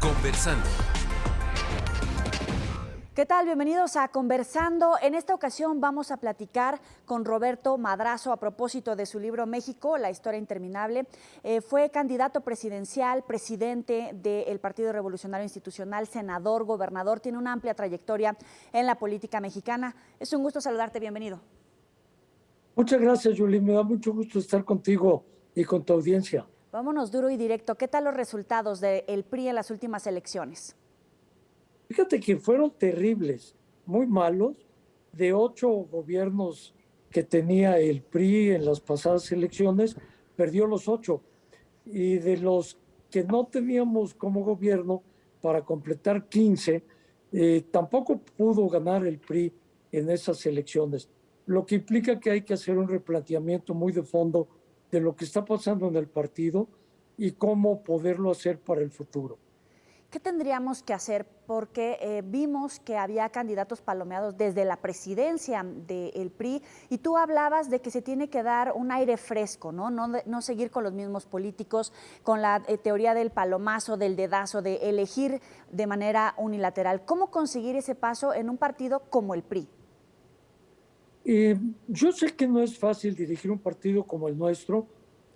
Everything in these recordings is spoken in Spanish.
Conversando. ¿Qué tal? Bienvenidos a Conversando. En esta ocasión vamos a platicar con Roberto Madrazo a propósito de su libro México, la historia interminable. Fue candidato presidencial, presidente del Partido Revolucionario Institucional, senador, gobernador. Tiene una amplia trayectoria en la política mexicana. Es un gusto saludarte. Bienvenido. Muchas gracias, Julie. Me da mucho gusto estar contigo y con tu audiencia. Vámonos duro y directo. ¿Qué tal los resultados del PRI en las últimas elecciones? Fíjate que fueron terribles, muy malos. De 8 gobiernos que tenía el PRI en las pasadas elecciones, perdió los 8. Y de los que no teníamos como gobierno, para completar 15, tampoco pudo ganar el PRI en esas elecciones. Lo que implica que hay que hacer un replanteamiento muy de fondo de lo que está pasando en el partido y cómo poderlo hacer para el futuro. ¿Qué tendríamos que hacer? Porque vimos que había candidatos palomeados desde la presidencia del PRI y tú hablabas de que se tiene que dar un aire fresco, no seguir con los mismos políticos, con la teoría del palomazo, del dedazo, de elegir de manera unilateral. ¿Cómo conseguir ese paso en un partido como el PRI? Yo sé que no es fácil dirigir un partido como el nuestro,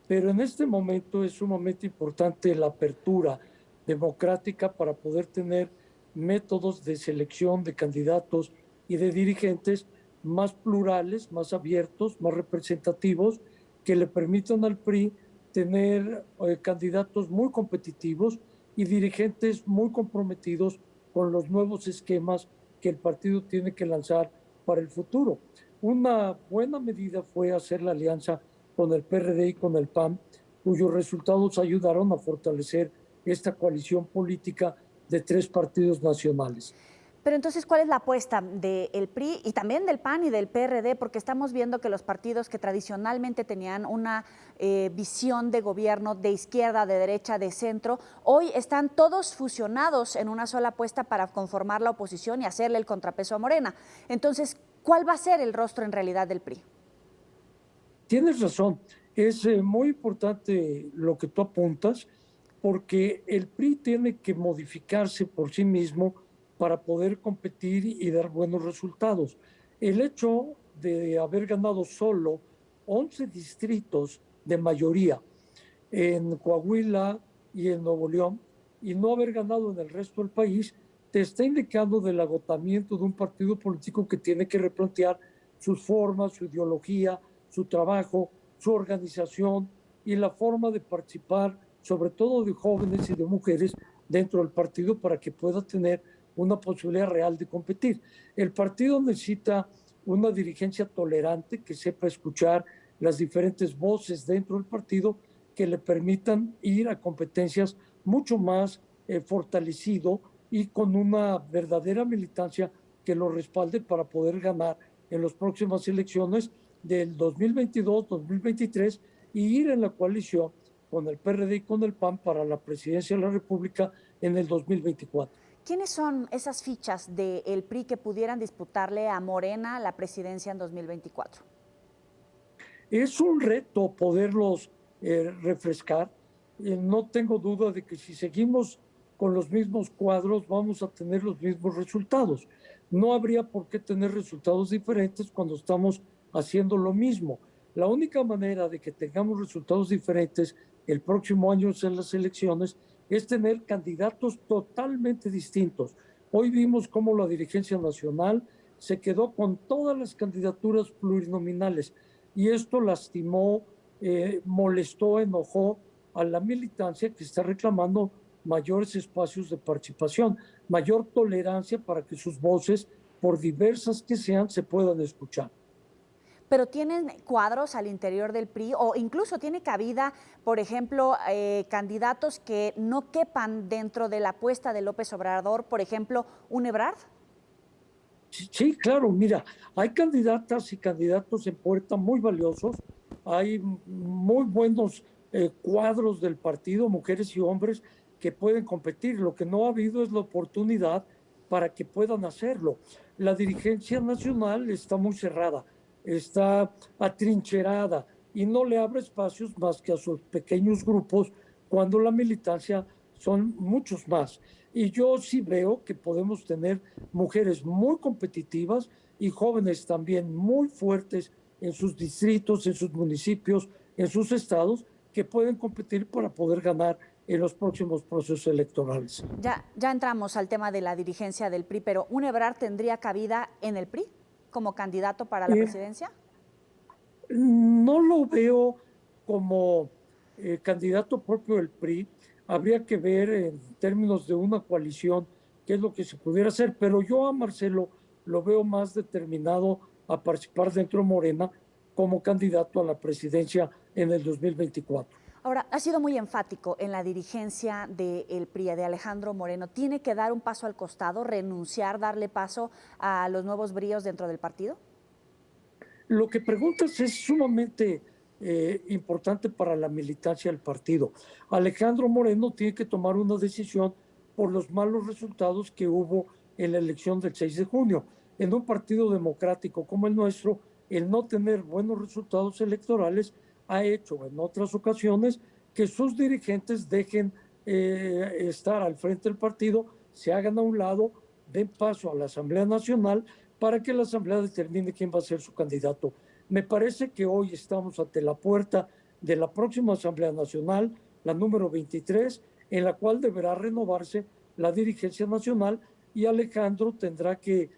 pero en este momento es sumamente importante la apertura democrática para poder tener métodos de selección de candidatos y de dirigentes más plurales, más abiertos, más representativos, que le permitan al PRI tener candidatos muy competitivos y dirigentes muy comprometidos con los nuevos esquemas que el partido tiene que lanzar para el futuro. Una buena medida fue hacer la alianza con el PRD y con el PAN, cuyos resultados ayudaron a fortalecer esta coalición política de 3 partidos nacionales. Pero entonces, ¿cuál es la apuesta del PRI y también del PAN y del PRD? Porque estamos viendo que los partidos que tradicionalmente tenían una visión de gobierno de izquierda, de derecha, de centro, hoy están todos fusionados en una sola apuesta para conformar la oposición y hacerle el contrapeso a Morena. Entonces, ¿cuál va a ser el rostro en realidad del PRI? Tienes razón, es muy importante lo que tú apuntas, porque el PRI tiene que modificarse por sí mismo para poder competir y dar buenos resultados. El hecho de haber ganado solo 11 distritos de mayoría en Coahuila y en Nuevo León y no haber ganado en el resto del país, te está indicando del agotamiento de un partido político que tiene que replantear sus formas, su ideología, su trabajo, su organización y la forma de participar, sobre todo de jóvenes y de mujeres, dentro del partido para que pueda tener una posibilidad real de competir. El partido necesita una dirigencia tolerante que sepa escuchar las diferentes voces dentro del partido que le permitan ir a competencias mucho más fortalecido y con una verdadera militancia que lo respalde para poder ganar en las próximas elecciones del 2022, 2023 y ir en la coalición con el PRD y con el PAN para la presidencia de la República en el 2024. ¿Quiénes son esas fichas del PRI que pudieran disputarle a Morena la presidencia en 2024? Es un reto poderlos refrescar. No tengo duda de que si seguimos con los mismos cuadros vamos a tener los mismos resultados. No habría por qué tener resultados diferentes cuando estamos haciendo lo mismo. La única manera de que tengamos resultados diferentes el próximo año en las elecciones es tener candidatos totalmente distintos. Hoy vimos cómo la dirigencia nacional se quedó con todas las candidaturas plurinominales y esto lastimó, molestó, enojó a la militancia que está reclamando mayores espacios de participación, mayor tolerancia para que sus voces, por diversas que sean, se puedan escuchar. Pero tienen cuadros al interior del PRI o incluso tiene cabida, por ejemplo, candidatos que no quepan dentro de la apuesta de López Obrador, por ejemplo, un Ebrard. Sí, claro, mira, hay candidatas y candidatos en puerta muy valiosos, hay muy buenos cuadros del partido, mujeres y hombres que pueden competir. Lo que no ha habido es la oportunidad para que puedan hacerlo. La dirigencia nacional está muy cerrada, está atrincherada y no le abre espacios más que a sus pequeños grupos cuando la militancia son muchos más. Y yo sí veo que podemos tener mujeres muy competitivas y jóvenes también muy fuertes en sus distritos, en sus municipios, en sus estados, que pueden competir para poder ganar en los próximos procesos electorales. Ya entramos al tema de la dirigencia del PRI, pero ¿un Ebrard tendría cabida en el PRI como candidato para la Eh, presidencia? no lo veo como candidato propio del PRI. Habría que ver en términos de una coalición qué es lo que se pudiera hacer, pero yo a Marcelo lo veo más determinado a participar dentro de Morena como candidato a la presidencia en el 2024. Ahora, ha sido muy enfático en la dirigencia del PRI, de Alejandro Moreno. ¿Tiene que dar un paso al costado, renunciar, darle paso a los nuevos bríos dentro del partido? Lo que preguntas es sumamente importante para la militancia del partido. Alejandro Moreno tiene que tomar una decisión por los malos resultados que hubo en la elección del 6 de junio. En un partido democrático como el nuestro, el no tener buenos resultados electorales ha hecho en otras ocasiones que sus dirigentes dejen estar al frente del partido, se hagan a un lado, den paso a la Asamblea Nacional para que la Asamblea determine quién va a ser su candidato. Me parece que hoy estamos ante la puerta de la próxima Asamblea Nacional, la número 23, en la cual deberá renovarse la dirigencia nacional y Alejandro tendrá que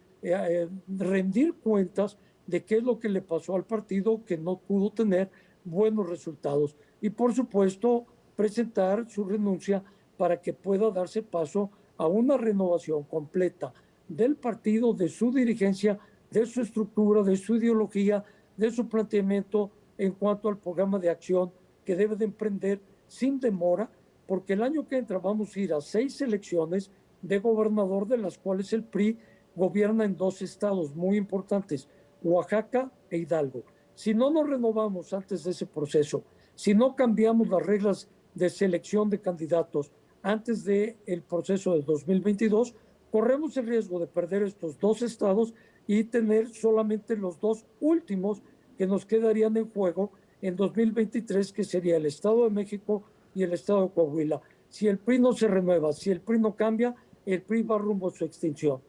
rendir cuentas de qué es lo que le pasó al partido que no pudo tener buenos resultados. Y por supuesto, presentar su renuncia para que pueda darse paso a una renovación completa del partido, de su dirigencia, de su estructura, de su ideología, de su planteamiento en cuanto al programa de acción que debe de emprender sin demora, porque el año que entra vamos a ir a 6 elecciones de gobernador, de las cuales el PRI gobierna en 2 estados muy importantes, Oaxaca e Hidalgo. Si no nos renovamos antes de ese proceso, si no cambiamos las reglas de selección de candidatos antes del proceso de 2022, corremos el riesgo de perder estos 2 estados y tener solamente los 2 últimos que nos quedarían en juego en 2023, que sería el Estado de México y el Estado de Coahuila. Si el PRI no se renueva, si el PRI no cambia, el PRI va rumbo a su extinción.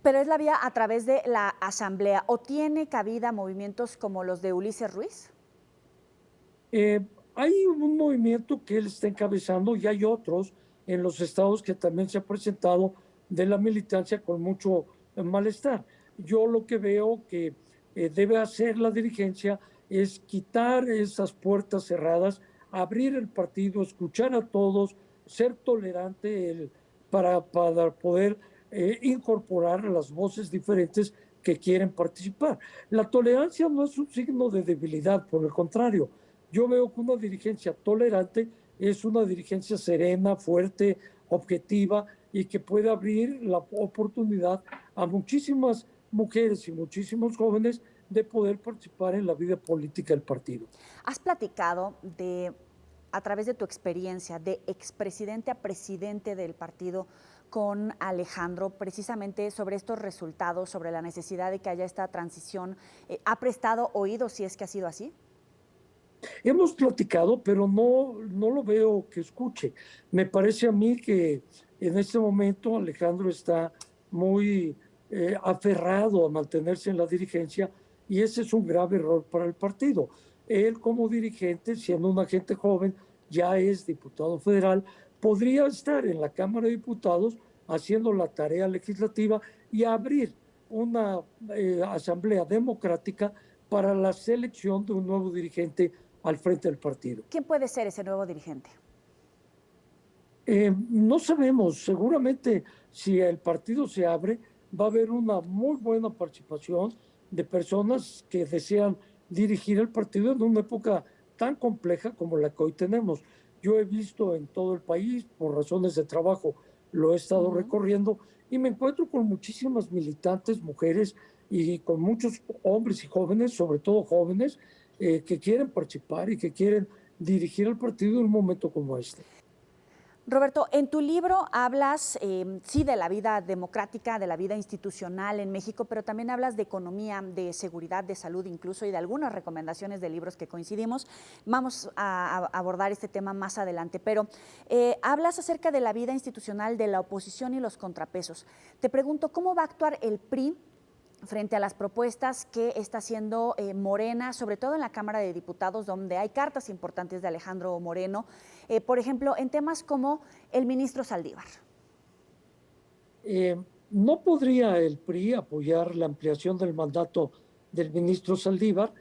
Pero es la vía a través de la Asamblea. ¿O tiene cabida movimientos como los de Ulises Ruiz? Hay un movimiento que él está encabezando y hay otros en los estados que también se ha presentado de la militancia con mucho malestar. Yo lo que veo que debe hacer la dirigencia es quitar esas puertas cerradas, abrir el partido, escuchar a todos, ser tolerante para poder incorporar las voces diferentes que quieren participar. La tolerancia no es un signo de debilidad, por el contrario. Yo veo que una dirigencia tolerante es una dirigencia serena, fuerte, objetiva y que puede abrir la oportunidad a muchísimas mujeres y muchísimos jóvenes de poder participar en la vida política del partido. ¿Has platicado a través de tu experiencia, de expresidente a presidente del partido con Alejandro, precisamente sobre estos resultados, sobre la necesidad de que haya esta transición? ¿Ha prestado oído si es que ha sido así? Hemos platicado, pero no lo veo que escuche. Me parece a mí que en este momento Alejandro está muy aferrado a mantenerse en la dirigencia y ese es un grave error para el partido. Él como dirigente, siendo un agente joven, ya es diputado federal, podría estar en la Cámara de Diputados haciendo la tarea legislativa y abrir una asamblea democrática para la selección de un nuevo dirigente al frente del partido. ¿Quién puede ser ese nuevo dirigente? No sabemos, seguramente si el partido se abre, va a haber una muy buena participación de personas que desean dirigir el partido en una época tan compleja como la que hoy tenemos. Yo he visto en todo el país, por razones de trabajo, lo he estado recorriendo y me encuentro con muchísimas militantes, mujeres y con muchos hombres y jóvenes, sobre todo jóvenes, que quieren participar y que quieren dirigir el partido en un momento como este. Roberto, en tu libro hablas, sí, de la vida democrática, de la vida institucional en México, pero también hablas de economía, de seguridad, de salud incluso y de algunas recomendaciones de libros que coincidimos. Vamos a abordar este tema más adelante, pero hablas acerca de la vida institucional de la oposición y los contrapesos. Te pregunto, ¿cómo va a actuar el PRI frente a las propuestas que está haciendo Morena, sobre todo en la Cámara de Diputados, donde hay cartas importantes de Alejandro Moreno, por ejemplo, en temas como el ministro Saldívar? No podría el PRI apoyar la ampliación del mandato del ministro Saldívar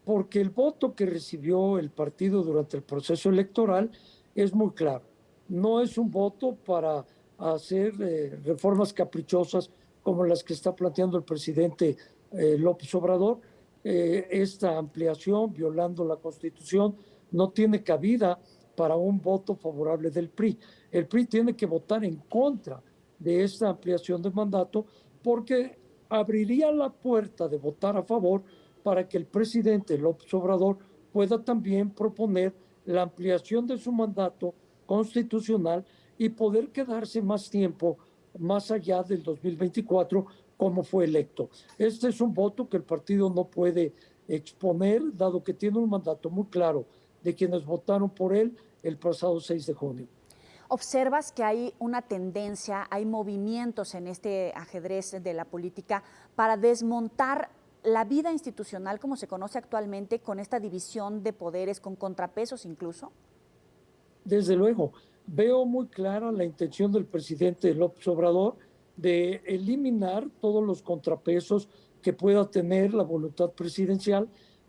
porque el voto que recibió el partido durante el proceso electoral es muy claro. No es un voto para hacer reformas caprichosas como las que está planteando el presidente López Obrador. Esta ampliación, violando la Constitución, no tiene cabida para un voto favorable del PRI. El PRI tiene que votar en contra de esta ampliación de mandato porque abriría la puerta de votar a favor para que el presidente López Obrador pueda también proponer la ampliación de su mandato constitucional y poder quedarse más tiempo más allá del 2024 como fue electo. Este es un voto que el partido no puede exponer, dado que tiene un mandato muy claro de quienes votaron por él el pasado 6 de junio. ¿Observas que hay una tendencia, hay movimientos en este ajedrez de la política para desmontar la vida institucional como se conoce actualmente, con esta división de poderes, con contrapesos incluso? Desde luego, veo muy clara la intención del presidente López Obrador de eliminar todos los contrapesos que pueda tener la voluntad presidencial,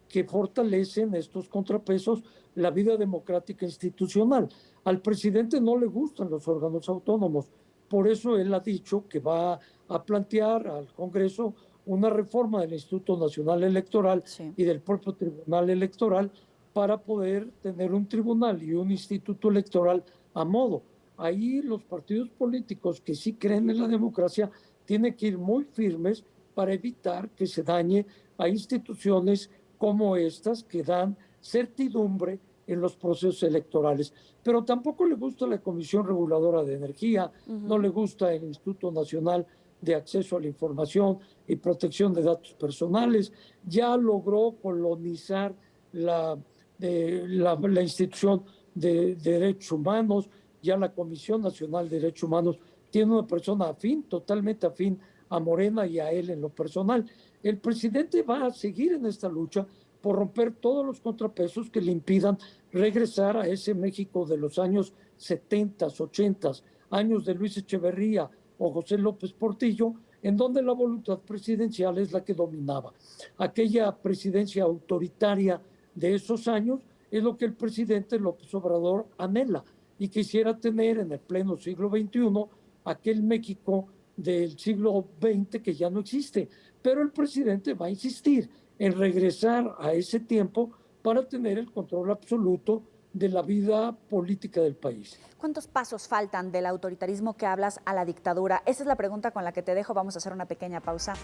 que fortalecen estos contrapesos la vida democrática institucional. Al presidente no le gustan los órganos autónomos, por eso él ha dicho que va a plantear al Congreso una reforma del Instituto Nacional Electoral y del propio Tribunal Electoral para poder tener un tribunal y un instituto electoral a modo. Ahí los partidos políticos que sí creen en la democracia tienen que ir muy firmes para evitar que se dañe a instituciones como estas que dan certidumbre en los procesos electorales. Pero tampoco le gusta la Comisión Reguladora de Energía, no le gusta el Instituto Nacional de Acceso a la Información y Protección de Datos Personales. Ya logró colonizar la institución de derechos humanos. Ya la Comisión Nacional de Derechos Humanos tiene una persona afín, totalmente afín a Morena y a él en lo personal. El presidente va a seguir en esta lucha por romper todos los contrapesos que le impidan regresar a ese México de los años 70, 80, años de Luis Echeverría o José López Portillo, en donde la voluntad presidencial es la que dominaba. Aquella presidencia autoritaria de esos años es lo que el presidente López Obrador anhela y quisiera tener en el pleno siglo XXI aquel México del siglo XX que ya no existe. Pero el presidente va a insistir en regresar a ese tiempo para tener el control absoluto de la vida política del país. ¿Cuántos pasos faltan del autoritarismo que hablas a la dictadura? Esa es la pregunta con la que te dejo. Vamos a hacer una pequeña pausa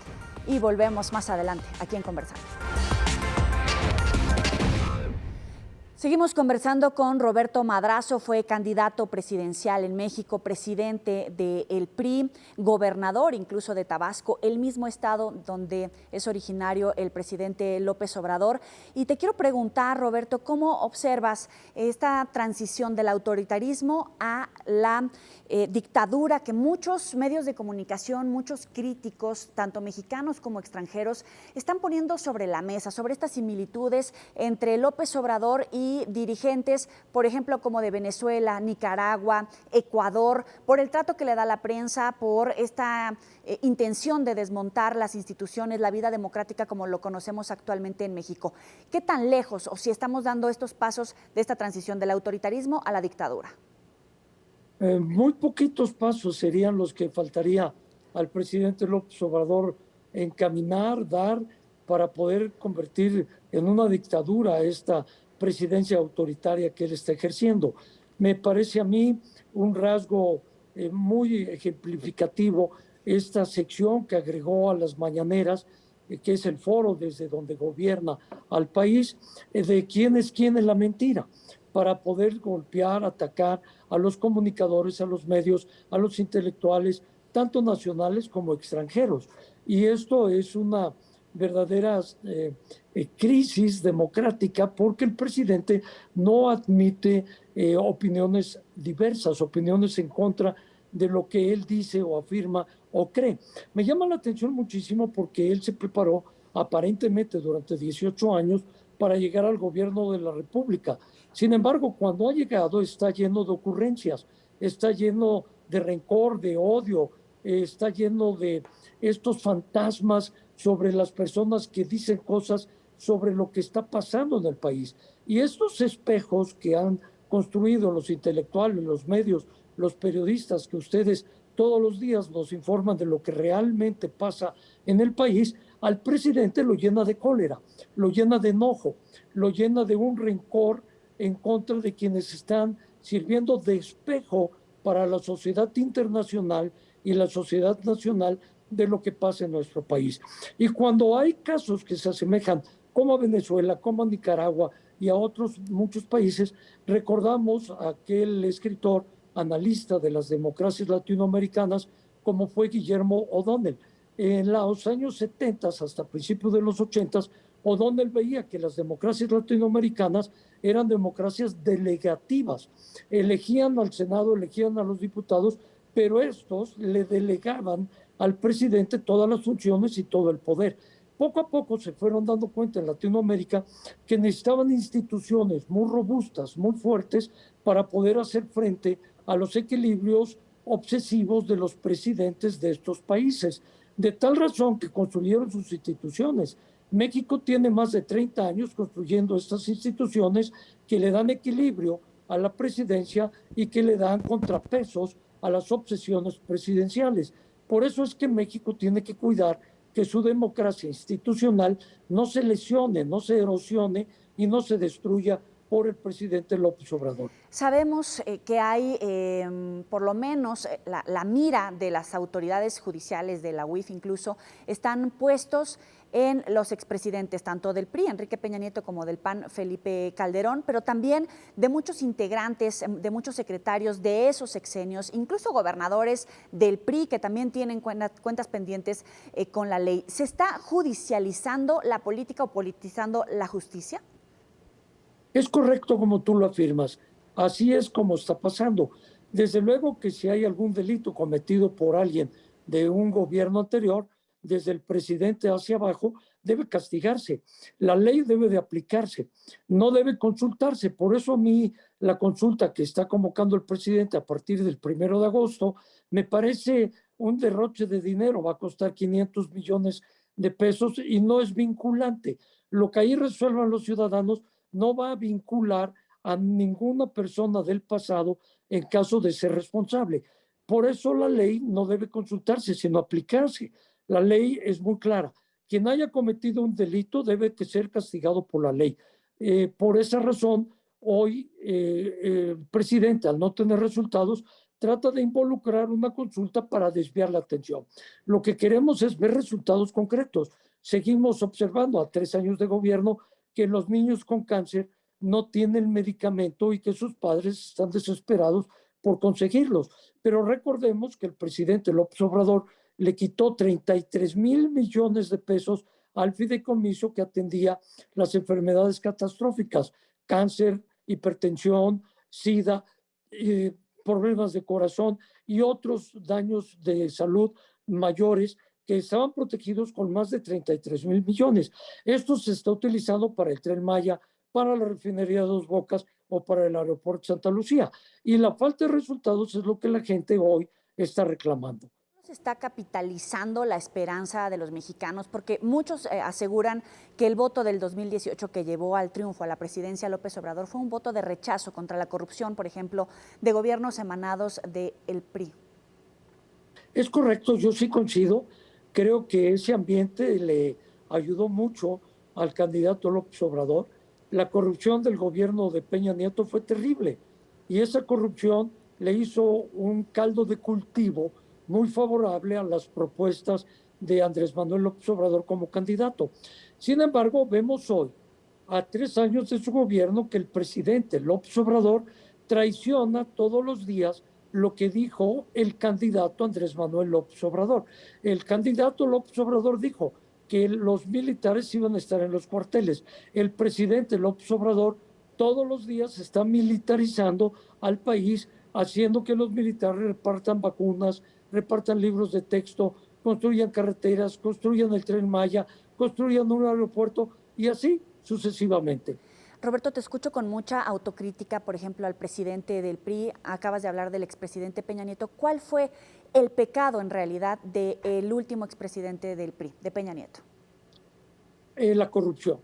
y volvemos más adelante aquí en Conversando. Seguimos conversando con Roberto Madrazo, fue candidato presidencial en México, presidente del PRI, gobernador incluso de Tabasco, el mismo estado donde es originario el presidente López Obrador. Y te quiero preguntar, Roberto, ¿cómo observas esta transición del autoritarismo a la dictadura que muchos medios de comunicación, muchos críticos, tanto mexicanos como extranjeros, están poniendo sobre la mesa, sobre estas similitudes entre López Obrador y dirigentes, por ejemplo, como de Venezuela, Nicaragua, Ecuador, por el trato que le da la prensa, por esta intención de desmontar las instituciones, la vida democrática como lo conocemos actualmente en México? ¿Qué tan lejos o si estamos dando estos pasos de esta transición del autoritarismo a la dictadura? Muy poquitos pasos serían los que faltaría al presidente López Obrador encaminar, dar, para poder convertir en una dictadura esta presidencia autoritaria que él está ejerciendo. Me parece a mí un rasgo muy ejemplificativo esta sección que agregó a las mañaneras, que es el foro desde donde gobierna al país, de quién es quién en la mentira, para poder golpear, atacar a los comunicadores, a los medios, a los intelectuales, tanto nacionales como extranjeros. Y esto es una verdadera crisis democrática porque el presidente no admite opiniones diversas, opiniones en contra de lo que él dice o afirma o cree. Me llama la atención muchísimo porque él se preparó aparentemente durante 18 años para llegar al gobierno de la República. Sin embargo, cuando ha llegado está lleno de ocurrencias, está lleno de rencor, de odio, está lleno de estos fantasmas sobre las personas que dicen cosas sobre lo que está pasando en el país. Y estos espejos que han construido los intelectuales, los medios, los periodistas, que ustedes todos los días nos informan de lo que realmente pasa en el país, al presidente lo llena de cólera, lo llena de enojo, lo llena de un rencor en contra de quienes están sirviendo de espejo para la sociedad internacional y la sociedad nacional de lo que pasa en nuestro país. Y cuando hay casos que se asemejan como a Venezuela, como a Nicaragua y a otros muchos países, recordamos a aquel escritor analista de las democracias latinoamericanas como fue Guillermo O'Donnell. En los años 70 hasta principios de los 80, O'Donnell veía que las democracias latinoamericanas eran democracias delegativas. Elegían al Senado, elegían a los diputados, pero estos le delegaban al presidente todas las funciones y todo el poder. Poco a poco se fueron dando cuenta en Latinoamérica que necesitaban instituciones muy robustas, muy fuertes, para poder hacer frente a los equilibrios obsesivos de los presidentes de estos países. De tal razón que construyeron sus instituciones. México tiene más de 30 años construyendo estas instituciones que le dan equilibrio a la presidencia y que le dan contrapesos a las obsesiones presidenciales. Por eso es que México tiene que cuidar que su democracia institucional no se lesione, no se erosione y no se destruya por el presidente López Obrador. Sabemos que hay, por lo menos, la mira de las autoridades judiciales, de la UIF incluso, están puestos en los expresidentes, tanto del PRI, Enrique Peña Nieto, como del PAN, Felipe Calderón, pero también de muchos integrantes, de muchos secretarios de esos sexenios, incluso gobernadores del PRI, que también tienen cuentas pendientes con la ley. ¿Se está judicializando la política o politizando la justicia? Es correcto como tú lo afirmas. Así es como está pasando. Desde luego que si hay algún delito cometido por alguien de un gobierno anterior, desde el presidente hacia abajo, debe castigarse. La ley debe de aplicarse, no debe consultarse. Por eso a mí la consulta que está convocando el presidente a partir del 1 de agosto me parece un derroche de dinero. Va a costar 500 millones de pesos y no es vinculante. Lo que ahí resuelvan los ciudadanos no va a vincular a ninguna persona del pasado en caso de ser responsable. Por eso la ley no debe consultarse, sino aplicarse. La ley es muy clara. Quien haya cometido un delito debe ser castigado por la ley. Por esa razón, hoy el presidente, al no tener resultados, trata de involucrar una consulta para desviar la atención. Lo que queremos es ver resultados concretos. Seguimos observando a 3 años de gobierno que los niños con cáncer no tienen medicamento y que sus padres están desesperados por conseguirlos. Pero recordemos que el presidente López Obrador le quitó 33 mil millones de pesos al fideicomiso que atendía las enfermedades catastróficas, cáncer, hipertensión, SIDA, problemas de corazón y otros daños de salud mayores que estaban protegidos con más de 33 mil millones. Esto se está utilizando para el Tren Maya, para la refinería de Dos Bocas o para el aeropuerto Santa Lucía. Y la falta de resultados es lo que la gente hoy está reclamando. Se está capitalizando la esperanza de los mexicanos, porque muchos aseguran que el voto del 2018 que llevó al triunfo a la presidencia López Obrador fue un voto de rechazo contra la corrupción, por ejemplo, de gobiernos emanados del PRI. Es correcto, yo sí coincido. Creo que ese ambiente le ayudó mucho al candidato López Obrador. La corrupción del gobierno de Peña Nieto fue terrible y esa corrupción le hizo un caldo de cultivo muy favorable a las propuestas de Andrés Manuel López Obrador como candidato. Sin embargo, vemos hoy a 3 años de su gobierno que el presidente López Obrador traiciona todos los días lo que dijo el candidato Andrés Manuel López Obrador. El candidato López Obrador dijo que los militares iban a estar en los cuarteles. El presidente López Obrador todos los días está militarizando al país, haciendo que los militares repartan vacunas, repartan libros de texto, construyan carreteras, construyan el Tren Maya, construyan un aeropuerto y así sucesivamente. Roberto, te escucho con mucha autocrítica, por ejemplo, al presidente del PRI. Acabas de hablar del expresidente Peña Nieto. ¿Cuál fue el pecado en realidad del último expresidente del PRI, de Peña Nieto? La corrupción.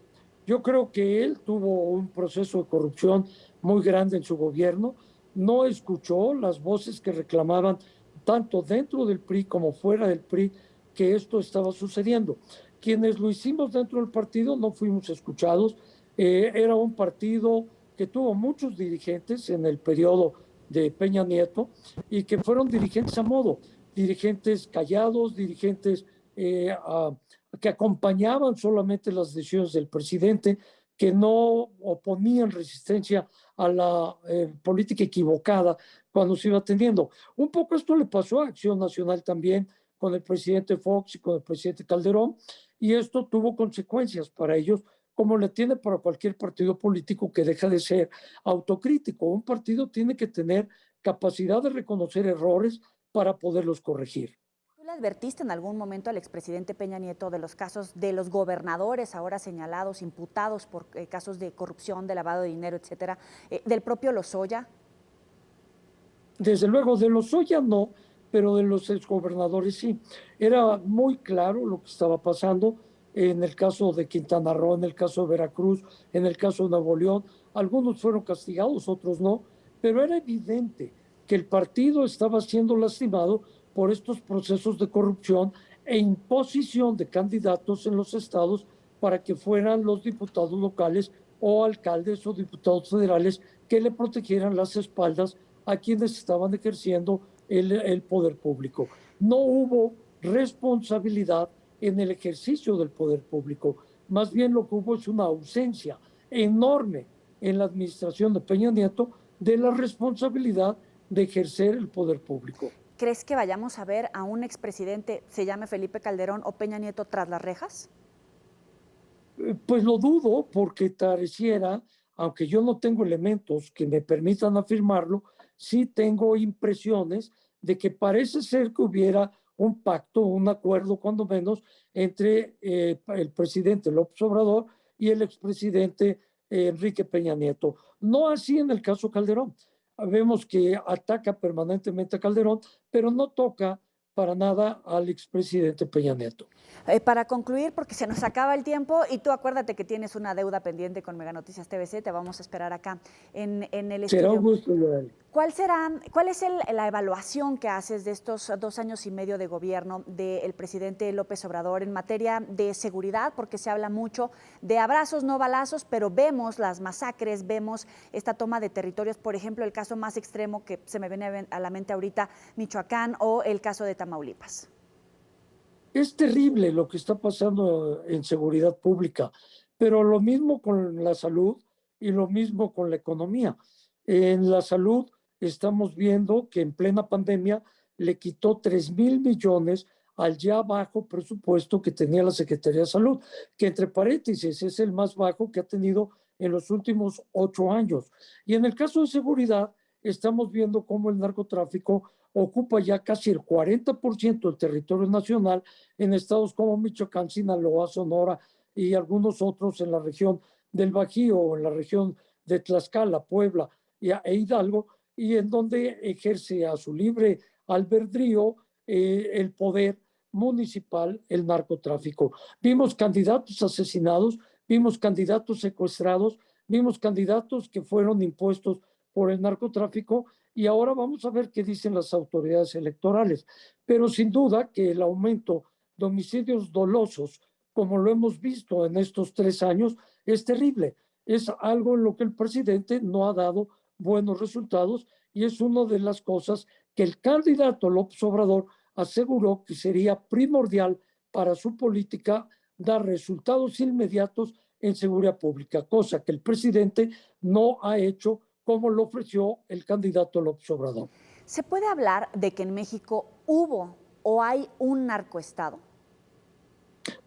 Yo creo que él tuvo un proceso de corrupción muy grande en su gobierno. No escuchó las voces que reclamaban tanto dentro del PRI como fuera del PRI que esto estaba sucediendo. Quienes lo hicimos dentro del partido no fuimos escuchados. Era un partido que tuvo muchos dirigentes en el periodo de Peña Nieto y que fueron dirigentes a modo, dirigentes callados, dirigentes que acompañaban solamente las decisiones del presidente, que no oponían resistencia a la política equivocada cuando se iba teniendo. Un poco esto le pasó a Acción Nacional también con el presidente Fox y con el presidente Calderón, y esto tuvo consecuencias para ellos, como le tiene para cualquier partido político que deja de ser autocrítico. Un partido tiene que tener capacidad de reconocer errores para poderlos corregir. ¿Tú le advertiste en algún momento al expresidente Peña Nieto de los casos de los gobernadores ahora señalados, imputados por casos de corrupción, de lavado de dinero, etcétera, del propio Lozoya? Desde luego, de Lozoya no, pero de los exgobernadores sí. Era muy claro lo que estaba pasando en el caso de Quintana Roo, en el caso de Veracruz, en el caso de Nuevo León. Algunos fueron castigados, otros no, pero era evidente que el partido estaba siendo lastimado por estos procesos de corrupción e imposición de candidatos en los estados para que fueran los diputados locales o alcaldes o diputados federales que le protegieran las espaldas a quienes estaban ejerciendo el poder público. No hubo responsabilidad en el ejercicio del poder público. Más bien lo que hubo es una ausencia enorme en la administración de Peña Nieto de la responsabilidad de ejercer el poder público. ¿Crees que vayamos a ver a un expresidente, se llame Felipe Calderón o Peña Nieto, tras las rejas? Pues lo dudo porque pareciera, aunque yo no tengo elementos que me permitan afirmarlo, sí tengo impresiones de que parece ser que hubiera un pacto, un acuerdo cuando menos entre el presidente López Obrador y el expresidente Enrique Peña Nieto. No así en el caso Calderón. Vemos que ataca permanentemente a Calderón, pero no toca para nada al expresidente Peña Nieto. Para concluir, porque se nos acaba el tiempo y tú acuérdate que tienes una deuda pendiente con Mega Noticias TVC, te vamos a esperar acá en el estudio. Será un gusto, Joel. ¿Cuál es la evaluación que haces de estos 2 años y medio de gobierno del presidente López Obrador en materia de seguridad? Porque se habla mucho de abrazos, no balazos, pero vemos las masacres, vemos esta toma de territorios, por ejemplo, el caso más extremo que se me viene a la mente ahorita, Michoacán, o el caso de Tamaulipas. Es terrible lo que está pasando en seguridad pública, pero lo mismo con la salud y lo mismo con la economía. En la salud estamos viendo que en plena pandemia le quitó 3,000 millones al ya bajo presupuesto que tenía la Secretaría de Salud, que entre paréntesis es el más bajo que ha tenido en los últimos 8 años. Y en el caso de seguridad, estamos viendo cómo el narcotráfico ocupa ya casi el 40% del territorio nacional en estados como Michoacán, Sinaloa, Sonora y algunos otros en la región del Bajío o en la región de Tlaxcala, Puebla e Hidalgo, y en donde ejerce a su libre albedrío el poder municipal, el narcotráfico. Vimos candidatos asesinados, vimos candidatos secuestrados, vimos candidatos que fueron impuestos por el narcotráfico, y ahora vamos a ver qué dicen las autoridades electorales. Pero sin duda que el aumento de homicidios dolosos, como lo hemos visto en estos 3 años, es terrible. Es algo en lo que el presidente no ha dado buenos resultados y es una de las cosas que el candidato López Obrador aseguró que sería primordial para su política dar resultados inmediatos en seguridad pública, cosa que el presidente no ha hecho como lo ofreció el candidato López Obrador. ¿Se puede hablar de que en México hubo o hay un narcoestado?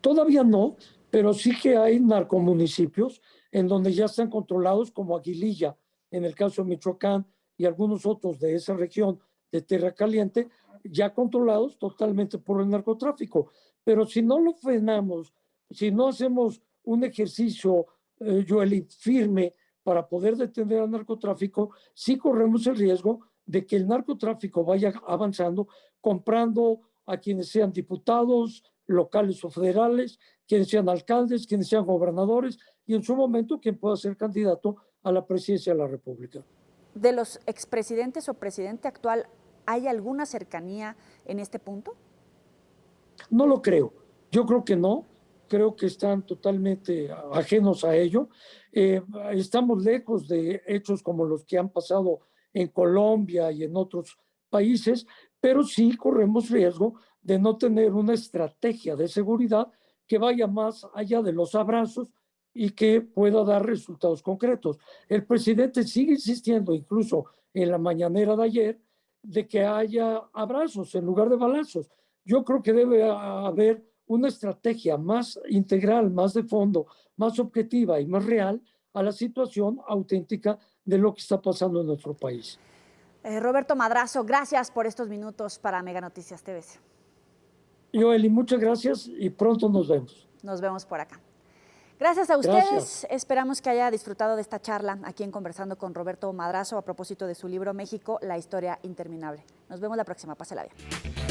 Todavía no, pero sí que hay narcomunicipios en donde ya están controlados, como Aguililla, en el caso de Michoacán, y algunos otros de esa región de Tierra Caliente, ya controlados totalmente por el narcotráfico. Pero si no lo frenamos, si no hacemos un ejercicio, Joely, firme para poder detener al narcotráfico, sí corremos el riesgo de que el narcotráfico vaya avanzando, comprando a quienes sean diputados locales o federales, quienes sean alcaldes, quienes sean gobernadores y en su momento quien pueda ser candidato a la presidencia de la República. ¿De los expresidentes o presidente actual hay alguna cercanía en este punto? No lo creo. Yo creo que no. Creo que están totalmente ajenos a ello. Estamos lejos de hechos como los que han pasado en Colombia y en otros países, pero sí corremos riesgo de no tener una estrategia de seguridad que vaya más allá de los abrazos y que pueda dar resultados concretos. El presidente sigue insistiendo, incluso en la mañanera de ayer, de que haya abrazos en lugar de balazos. Yo creo que debe haber una estrategia más integral, más de fondo, más objetiva y más real a la situación auténtica de lo que está pasando en nuestro país. Roberto Madrazo, gracias por estos minutos para Mega Noticias TVC. Joely, muchas gracias y pronto nos vemos. Nos vemos por acá. Gracias a ustedes. Gracias. Esperamos que haya disfrutado de esta charla aquí en Conversando con Roberto Madrazo a propósito de su libro México, la historia interminable. Nos vemos la próxima. Pásela bien.